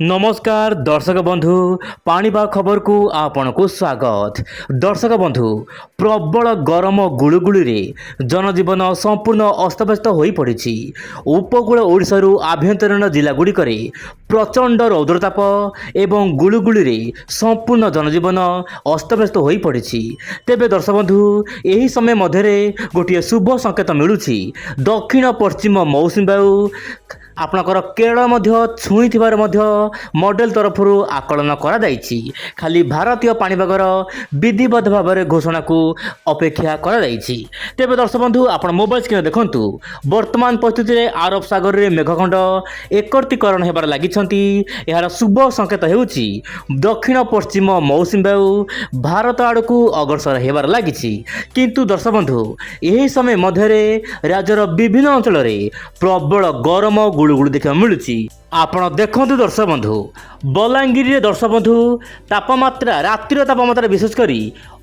नमस्कार दर्शक बंधु पाणीपाग खबर को आपण को स्वागत। दर्शक बंधु प्रबल गरम गुळुगुळी जनजीवन संपूर्ण अस्तव्यस्त हो पड़ी। उपकूल ओडिशारू आभ्यंतरीण जिला गुड़िक प्रचंड रौद्रताप एवं गुळुगुळी संपूर्ण जनजीवन अस्तव्यस्त हो पड़ी। तेबे दर्शक बंधु यही समय मध्य गोटे शुभ संकेत मिलूँ। दक्षिण पश्चिम मौसुमी वायु आपणकर केरल छुई मॉडल तरफ आकलन करा जाइछि। खाली भारतीय पाणीपागर विधिबद्ध भाव में घोषणा को अपेक्षा करा जाइछि। तेबे दर्शक बंधु आपण मोबाइल स्क्रीन देखंतु वर्तमान परिस्थिति में आरब सागर में मेघखंड एकत्रीकरण हेबार लागिछंती। यार शुभ संकेत हेउछि दक्षिण पश्चिम मौसुमी वायु भारत आड़कू अग्रसर हेबार लागिछि। किंतु दर्शक बंधु यही समय मध्य राज्यर विभिन्न अंचल प्रबल गरम गुळुगुळी देखा मिलुछि। आपण देखंतु दर्शक बंधु बलांगीर रे दर्शक बंधु तापमात्रा रातिर तापमात्रा विशेषकर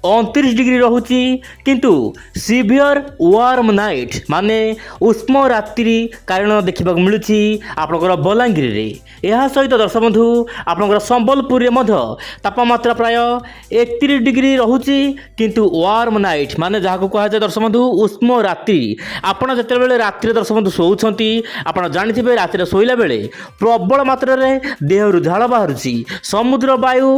29 डिग्री रहुछि। किंतु सीवियर वार्म नाइट माने उष्म रात्रि कारण देखा मिलुछि आपनकर बलांगीर रे। यह सहित दर्शक बंधु आपनकर संबलपुर रे तापमात्रा प्राय 31 डिग्री रहुछि। किंतु वार्म नाइट माने जहाँ कह जाए दर्शक बंधु उष्म रात्रि। आपण जेतेबेले रात्रि दर्शक बंधु सोउछंती आपण जानिथिबे रात्रि सोइला बेले प्रबल मात्रा रे देहरु झाड़ बाहरुछि। समुद्र वायु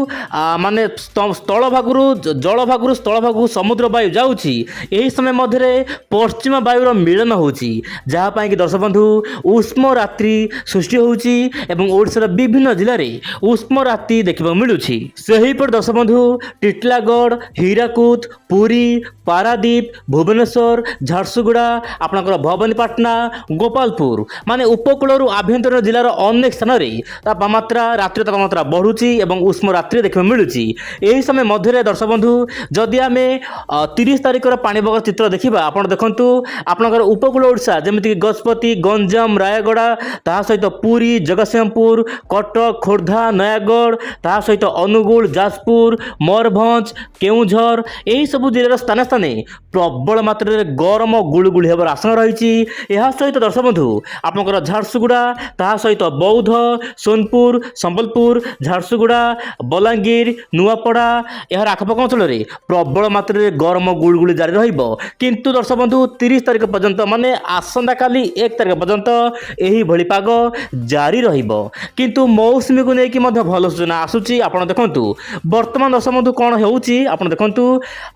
माने स्थल भागुरु जल भागुरु स्थल भागु समुद्र वायु जाउछि। एही समय मध्य पश्चिम वायुर मिलन होउछि जहाँ पाई कि दर्शक बंधु उष्म रात्रि सृष्टि होउछि एवं ओडिशार विभिन्न जिले में उष्म रात्रि देखा मिलुछि। सेहीपर दर्शक बंधु टिटलागढ़ हीराकुद पुरी पारादीप भुवनेश्वर झारसुगुड़ा आपणकर भवानीपाटना गोपालपुर माने उपकूल आभ्यंतरीण जिलार अनेक स्थान में तापमात्रा रात्रि तापमात्रा बढ़ुची एवं उष्म रात्रि देखा मिलुची। यही समय मध्य दर्शक बंधु जदि आम 30 तारिखर पाणीपाग चित्र देखा आपड़ देखु आपणकर उपकूल ओडिशा जमीक गजपति गंजाम रायगड़ा ता सहित पुरी जगतसिंहपुर कटक खोर्धा नयागढ़ ता सहित अनुगुल जाजपुर मयूरभंज केउझर यही सब जिलार स्थान स्थाने प्रबल मात्रा गरम गुळुगुळी हेबार आशंका रही। यह सहित दर्शक बंधु आपणकर झारसुगुड़ा ता सहित बौद्ध सोनपुर संबलपुर झारसुगुड़ा बलांगीर नुआपड़ा यार आखपाख अंचल में प्रबल मात्रा गरम गुळुगुळी जारी रहिबो। किंतु दर्शक बंधु 30 तारिख पर्यंत माने आसंता काली 1 तारिख पर्यंत एही भली पाग जारी रहिबो। किंतु मौसुमी को लेकिन भल सूचना आसुची। आपण देखंतु वर्तमान दर्शक बंधु कौन होउची आपण देखंतु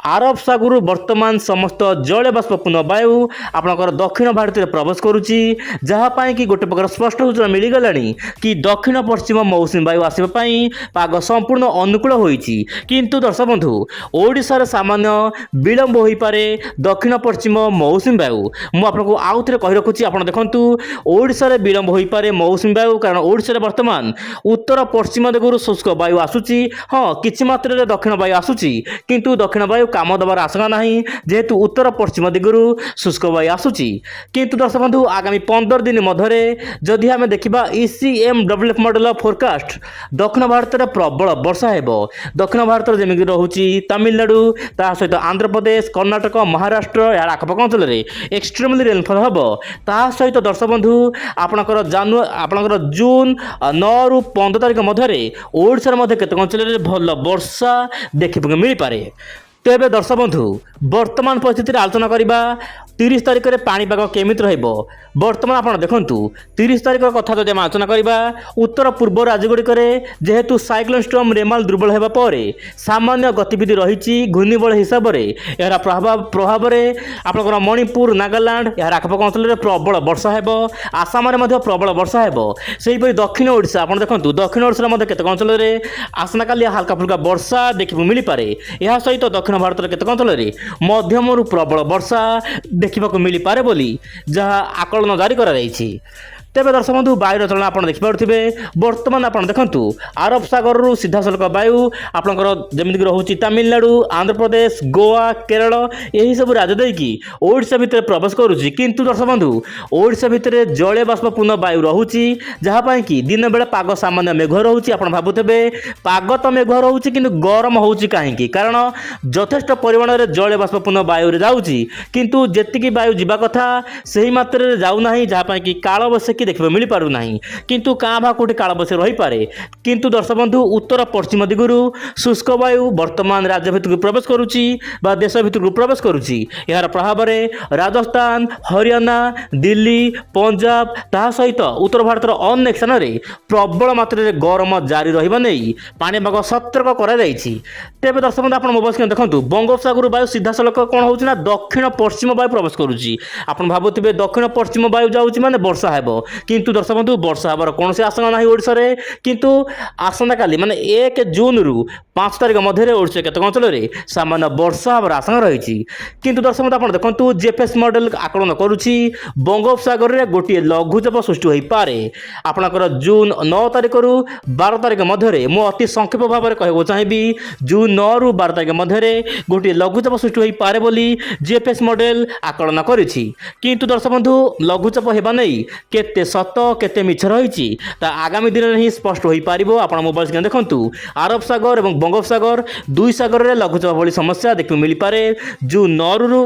आरब सागर वर्तमान समस्त जल बाष्पपूर्ण वायु आपणकर दक्षिण भारत में प्रवेश करुची जहाँ पाई कि गोटे प्रकार स्पष्ट सूचना मिलगलानी कि दक्षिण पश्चिम मौसुमी वायु आसवाई पाग संपूर्ण अनुकूल होइछि। किंतु दर्शक बंधु ओडिशार सामान्य विलंब हो पारे दक्षिण पश्चिम मौसुमी वायु मु आपको आउ थे कहि रखुछि। आपण देखंतु ओडिशार विलंब हो पारे मौसुमी वायु कारण ओडिशार वर्तमान उत्तर पश्चिम दिगरु शुष्क वायु आसुछि। हाँ किछि मात्रा दक्षिण वायु आसुछि किंतु दक्षिण वायु काम देवार आशंका नहीं जेहेतु उत्तर पश्चिम दिगरु शुष्क वायु आसुछि। किंतु दर्शक बंधु आगामी 15 दिन मध्य जदि आम देखा ECMWF मॉडल फोरकास्ट दक्षिण भारत में प्रबल वर्षा हेबो। दक्षिण भारत जमीक रहुछि तमिलनाडु ता सहित आंध्र प्रदेश कर्णाटक महाराष्ट्र यार आखपाख अंचल में एक्सट्रीमली रेनफॉल हेबो। ता सहित दर्शक बंधु आपणकर जून 9 रु 15 तारिख मध्य ओडिशार मध्य केतक अंचल में भल वर्षा देखा मिल पारे। तेबे दर्शक बंधु वर्तमान परिस्थिति आलोचना करबा 30 तारिख में पाणीपाग केमिति रहिबो। वर्तमान आप देखंतु 30 तारिख कथा जदि आलोचना करबा उत्तर पूर्व राज्यगुड़िक जेहेतु साइक्लोन स्टॉर्म रेमाल दुर्बल होगा पर सामान्य गतिविधि रही घूर्णिबल हिसाब से यार प्रभाव में आपंकर मणिपुर नागालैंड यार आखपाख अंचल में प्रबल वर्षा हेबो। आसाम में प्रबल वर्षा हेबो। सेहीपरि दक्षिण ओडिशा आप देखंतु दक्षिण ओडिशा केतक अंचल में आसना काली हल्का फुल्का वर्षा देखा मिल पारे। यह सहित दक्षिण भारत केतक अंचल में मध्यम प्रबल वर्षा देखा मिल पारे बोली जहाँ आकलन जारी करा जाइछि। तेबे दर्शक बंधु वायुर चलन आप देखिपे बर्तमान आप देखु आरब सागर रु सीधा सड़क वायु आपंकर जमीक रोचे तमिलनाडु आंध्र प्रदेश गोवा केरल यही सब राज्य देकी ओडिशा भितर प्रवेश करुच्ची। किंतु दर्शक बंधु ओडिशा भितर जलीय बाष्पपूर्ण वायु रोचे जहाँपाई कि दिन बेला पाग सामान्य मेघ रोचे। आप भावुथे पाग तो मेघ रोचे कि गरम होची कहीं कारण यथेष्ट परिमाण में जलीय बाष्पपूर्ण वायु जाऊँगी किंतु जेतिकी वायु जावा कथा से ही मात्रा जाऊना जहाँपाई कि काल ସେତିକି ଦେଖିବାକୁ ମିଳିପାରୁନାହିଁ, କିନ୍ତୁ କାଁ ଭାଁ କେଉଁଠି କାଳବୈଶାଖୀ ରହିପାରେ। କିନ୍ତୁ ଦର୍ଶକ ବନ୍ଧୁ ଉତ୍ତର ପଶ୍ଚିମ ଦିଗରୁ ଶୁଷ୍କ ବାୟୁ ବର୍ତ୍ତମାନ ରାଜ୍ୟ ଭିତରକୁ ପ୍ରବେଶ କରୁଛି ବା ଦେଶ ଭିତରକୁ ପ୍ରବେଶ କରୁଛି। ଏହାର ପ୍ରଭାବରେ ରାଜସ୍ଥାନ, ହରିୟାଣା, ଦିଲ୍ଲୀ, ପଞ୍ଜାବ ତାହା ସହିତ ଉତ୍ତର ଭାରତର ଅନେକ ସ୍ଥାନରେ ପ୍ରବଳ ମାତ୍ରାରେ ଗରମ ଜାରି ରହିବା ନେଇ ପାଣିପାଗ ସତର୍କ କରାଯାଇଛି। ତେବେ ଦର୍ଶକ ବନ୍ଧୁ ଆପଣ ମୋବାଇଲ ସ୍କ୍ରିନ୍ ଦେଖନ୍ତୁ, ବଙ୍ଗୋପସାଗର ବାୟୁ ସିଧାସଳଖ କ'ଣ ହେଉଛି ନା ଦକ୍ଷିଣ ପଶ୍ଚିମ ବାୟୁ ପ୍ରବେଶ କରୁଛି। ଆପଣ ଭାବୁଥିବେ ଦକ୍ଷିଣ ପଶ୍ଚିମ ବାୟୁ ଯାଉଛି ମାନେ ବର୍ଷା ହେବ, କିନ୍ତୁ ଦର୍ଶକ ବନ୍ଧୁ ବର୍ଷା ହେବାର କୌଣସି ଆଶଙ୍କା ନାହିଁ ଓଡ଼ିଶାରେ। କିନ୍ତୁ ଆସନ୍ତାକାଲି ମାନେ 1 ଜୁନରୁ 5 ତାରିଖ ମଧ୍ୟରେ ଓଡ଼ିଶାର କେତେକ ଅଞ୍ଚଳରେ ସାମାନ୍ୟ ବର୍ଷା ହେବାର ଆଶଙ୍କା ରହିଛି। କିନ୍ତୁ ଦର୍ଶକ ବନ୍ଧୁ ଆପଣ ଦେଖନ୍ତୁ ଜିଏଫଏସ୍ ମଡେଲ ଆକଳନ କରୁଛି ବଙ୍ଗୋପସାଗରରେ ଗୋଟିଏ ଲଘୁଚାପ ସୃଷ୍ଟି ହୋଇପାରେ। ଆପଣଙ୍କର ଜୁନ୍ 9 ତାରିଖରୁ 12 ତାରିଖ ମଧ୍ୟରେ ମୁଁ ଅତି ସଂକ୍ଷେପ ଭାବରେ କହିବାକୁ ଚାହିଁବି, ଜୁନ୍ 9ରୁ 12 ତାରିଖ ମଧ୍ୟରେ ଗୋଟିଏ ଲଘୁଚାପ ସୃଷ୍ଟି ହୋଇପାରେ ବୋଲି ଜିଏଫଏସ୍ ମଡେଲ ଆକଳନ କରିଛି। କିନ୍ତୁ ଦର୍ଶକ ବନ୍ଧୁ ଲଘୁଚାପ ହେବା ନେଇ କେତେ ସତ କେତେ ମିଛ ରହିଛି ତା ଆଗାମୀ ଦିନରେ ହିଁ ସ୍ପଷ୍ଟ ହୋଇପାରିବ। ଆପଣ ମୋବାଇଲ ସ୍କ୍ରିନ୍ ଦେଖନ୍ତୁ, ଆରବ ସାଗର ଏବଂ ବଙ୍ଗୋପସାଗର ଦୁଇ ସାଗରରେ ଲଘୁଚାପ ଭଳି ସମସ୍ୟା ଦେଖିବାକୁ ମିଳିପାରେ ଜୁନ୍ 9ରୁ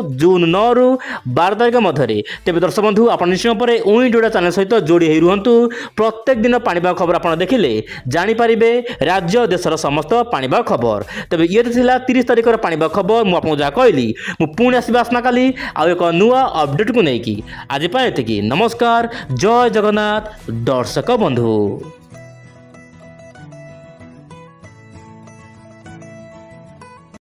12 ତାରିଖ ମଧ୍ୟରେ। ତେବେ ଦର୍ଶକ ବନ୍ଧୁ ଆପଣ ନିଶ୍ଚୟ ପରେ ଉଇଣ୍ଡୋଡା ଚ୍ୟାନେଲ ସହିତ ଯୋଡ଼ି ହୋଇ ରୁହନ୍ତୁ। ପ୍ରତ୍ୟେକ ଦିନ ପାଣିପାଗ ଖବର ଆପଣ ଦେଖିଲେ ଜାଣିପାରିବେ ରାଜ୍ୟ ଦେଶର ସମସ୍ତ ପାଣିପାଗ ଖବର। ତେବେ ଇଏ ଥିଲା 30 ତାରିଖର ପାଣିପାଗ ଖବର। ମୁଁ ଆପଣଙ୍କୁ ଯାହା କହିଲି, ମୁଁ ପୁଣି ଆସିବି ଆସନ୍ତାକାଲି ଆଉ ଏକ ନୂଆ ଅପଡେଟକୁ ନେଇକି। ଆଜି ପାଇଁ ଏତିକି, ନମସ୍କାର, ଜୟ ଜଗନ୍ନାଥ ଦର୍ଶକ ବନ୍ଧୁ।